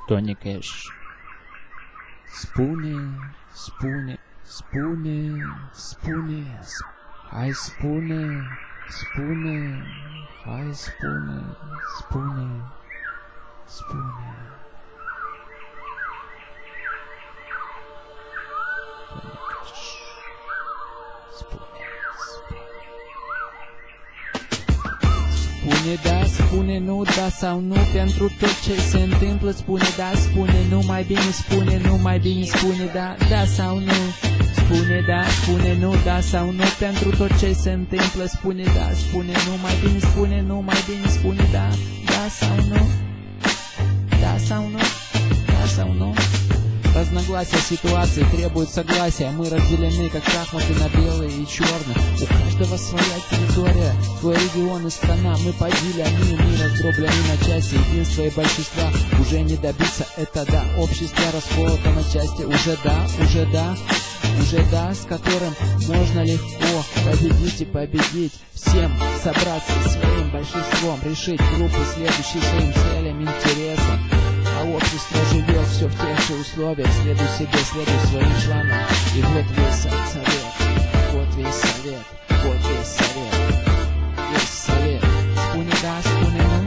Tony Cash. Spune, spune, spune, spune, hai spune, spune, hai spune, spune, spune. Tony Cash. Spune, spune da, spune nu, da sau nu pentru tot ce se întâmplă. Spune da, spune nu, mai bine spune nu, mai bine spune da, da sau nu. Spune da, spune nu, da sau nu pentru tot ce se întâmplă. Spune da, spune nu, mai bine spune nu, mai bine spune da, da sau nu. Да сауну, да сауну. Разногласия ситуации требуют согласия. Мы разделены, как шахматы, на белые и черные. У каждого своя территория, свой регион и страна. Мы поделены, мы раздроблены на части. Единства и большинства уже не добиться, это да. Общество расколото на части, уже да, уже да. Уже да, с которым можно легко победить и победить. Всем собраться своим большинством, решить группы, следующие своим целям, интересам. А общество живет все в тех же условиях. Следуй себе, следуй своим планам. И вот весь совет, вот весь совет, вот весь совет, весь совет. Спune да, spune nu.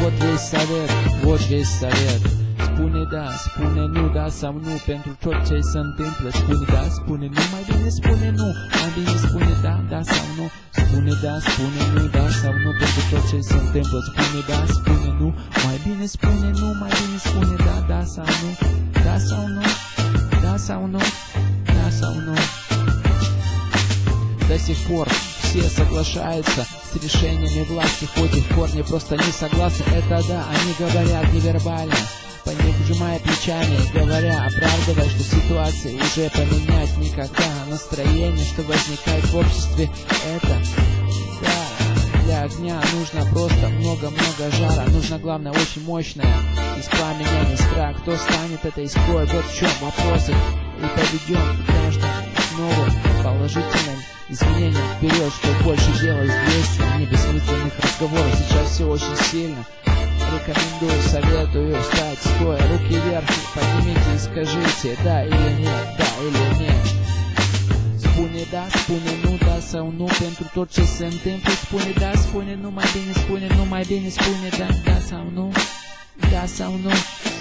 Вот весь совет, вот весь совет. Spune da, spune nu, da sau nu pentru tot ce se întâmplă. Spune da, spune nu, mai bine spune nu, mai bine spune da, da sau nu. Spune da, spune nu, da sau nu pentru tot ce se întâmplă. Spune da, spune nu, mai bine spune nu, mai bine spune da, da sau nu. Da sau nu, da sau nu, да sau nu. До сих пор все соглашаются с решениями власти, хоть и в корне просто не согласны. Это да, они говорят невербально, пожимая плечами, говоря, оправдывая, что ситуации уже поменять никогда. Настроение, что возникает в обществе, это да, для огня нужно просто много-много жара. Нужно, главное, очень мощное из пламени искра. Кто станет этой искрой, вот в чем вопросы. И поведем граждан к новым положительным изменениям вперед, что больше делать здесь, а не бессмысленных разговоров. Сейчас все очень сильно. Рекомендую, советую встать стоя, руки вверх, поднимите и скажите да или нет, да или нет. Spune da, spune nu, da sau nu pentru tot ce se întâmplă. Spune da, spune nu, mai bine spune nu, mai bine spune da, da sau nu. Da sau nu.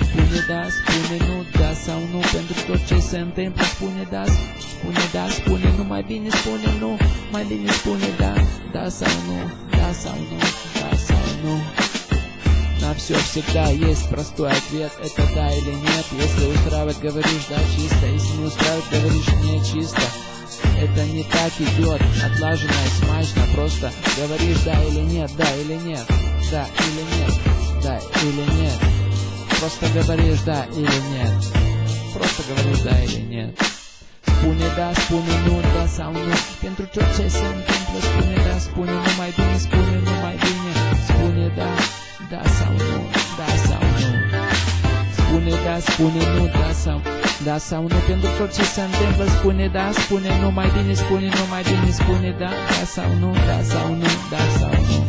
Spune da, spune nu, da sau nu pentru tot ce se întâmplă. Spune da, spune da, spune nu, mai bine spune nu, mai bine spune da, da sau nu, da sau nu, da sau nu. На все всегда есть простой ответ, это да или нет. Если устраивает, говоришь да чисто, если не устраивает, говоришь не чисто. Это не так идет, отлаженно и смачно. Просто говоришь да или нет, да или нет, да или нет, да или нет. Просто говоришь да или нет, просто говоришь да или нет. Spune da, spune nu, da sau nu pentru tot ce se întâmplă. Spune da, spune nu, mai bine spune nu, mai bine spune da, da sau nu, da sau nu. Spune da, spune nu, da sau nu pentru tot ce se întâmplă. Spune da, spune nu, mai bine spune nu, mai bine spune da, da sau nu, da sau nu, da sau nu.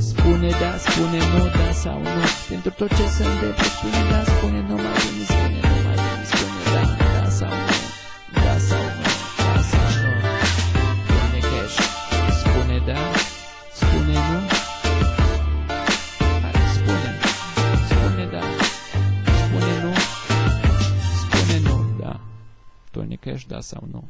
Spune da, spune nu, da sau nu pentru tot ce se întâmplă. Spune da, spune nu, mai bine spune nu, mai bine spune da, da sau nu, da sau nu, da sau nu. Tony Cash. Spune da, spune nu. Tony Cash, da sau nu?